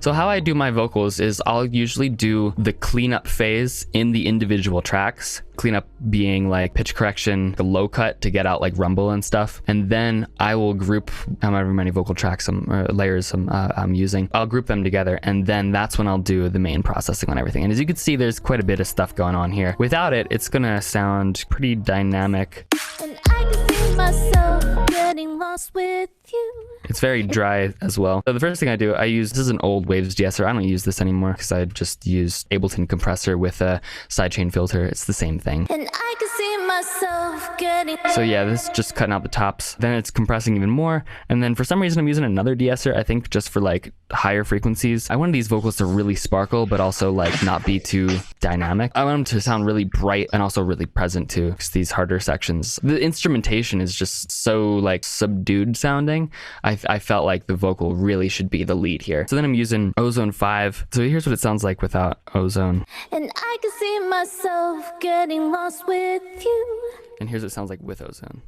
So how I do my vocals is I'll usually do the cleanup phase in the individual tracks. Cleanup being like pitch correction, the low cut to get out like rumble and stuff. And then I will group however many vocal tracks layers I'm using. I'll group them together, and then that's when I'll do the main processing on everything. And as you can see, there's quite a bit of stuff going on here. Without it, it's gonna sound pretty dynamic. And I can see myself getting lost with you. It's very dry as well. So the first thing I do, this is an old Waves de-esser. I don't use this anymore because I just use Ableton compressor with a sidechain filter. It's the same thing. And I can see myself getting... So yeah, this is just cutting out the tops. Then it's compressing even more. And then for some reason I'm using another de-esser, I think just for like higher frequencies. I wanted these vocals to really sparkle, but also like not be too dynamic. I want them to sound really bright and also really present too, because these harder sections, the instrumentation is just so like subdued sounding. I felt like the vocal really should be the lead here. So then I'm using Ozone 5. So here's what it sounds like without Ozone. And I can see myself getting lost with you. And here's what it sounds like with Ozone.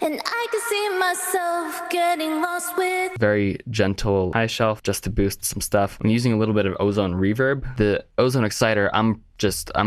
And I can see myself getting lost with... Very gentle high shelf just to boost some stuff. I'm using a little bit of Ozone reverb. The Ozone exciter, I'm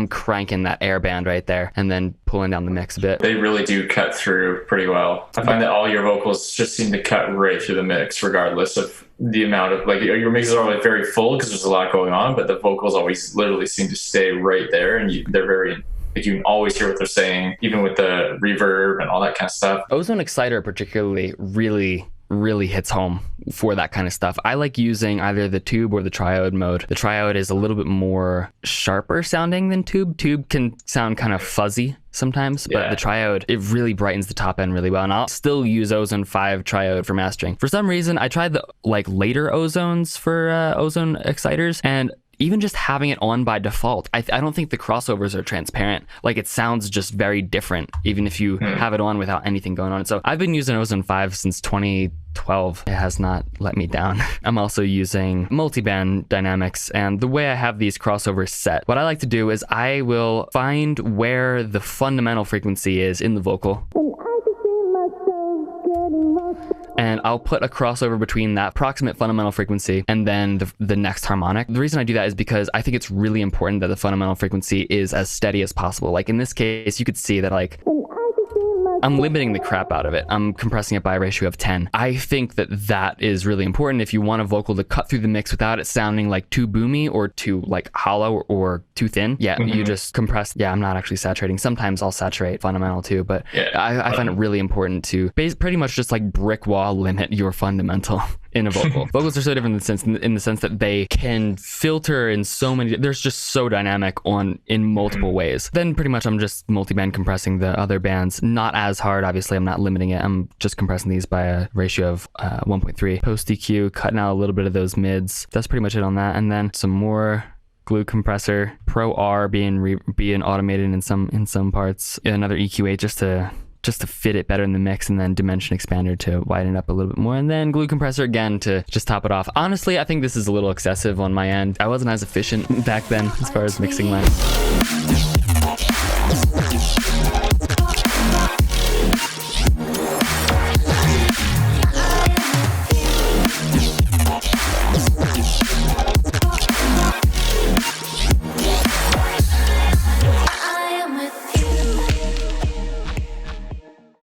cranking that air band right there and then pulling down the mix a bit. They really do cut through pretty well. I find that all your vocals just seem to cut right through the mix regardless of the amount of, like, your mixes are always very full because there's a lot going on, but the vocals always literally seem to stay right there, and they're very... Like, you can always hear what they're saying, even with the reverb and all that kind of stuff. Ozone Exciter particularly really hits home for that kind of stuff. I like using either the tube or the triode mode. The triode is a little bit more sharper sounding than tube. Tube can sound kind of fuzzy sometimes, but the triode, it really brightens the top end really well. And I'll still use Ozone 5 triode for mastering. For some reason, I tried the like later Ozones for Ozone Exciters, and even just having it on by default, I don't think the crossovers are transparent. Like, it sounds just very different, even if you have it on without anything going on. So I've been using Ozone 5 since 2012. It has not let me down. I'm also using multiband dynamics, and the way I have these crossovers set, what I like to do is I will find where the fundamental frequency is in the vocal. And I'll put a crossover between that approximate fundamental frequency and then the next harmonic. The reason I do that is because I think it's really important that the fundamental frequency is as steady as possible. Like in this case, you could see that like I'm limiting the crap out of it. I'm compressing it by a ratio of 10. I think that that is really important if you want a vocal to cut through the mix without it sounding like too boomy or too like hollow or too thin. Yeah, you just compress. Yeah, I'm not actually saturating. Sometimes I'll saturate fundamental too, but I find it really important to pretty much just like brick wall limit your fundamental in a vocal. Vocals are so different in the sense that they can filter in so many, there's just so dynamic in multiple ways. Then pretty much I'm just multiband compressing the other bands, not as hard, obviously I'm not limiting it. I'm just compressing these by a ratio of 1.3. Post EQ, cutting out a little bit of those mids. That's pretty much it on that. And then some more glue compressor, Pro R being automated in some parts, another EQ8 just to fit it better in the mix, and then dimension expander to widen it up a little bit more, and then glue compressor again to just top it off. Honestly, I think this is a little excessive on my end. I wasn't as efficient back then as far as mixing went.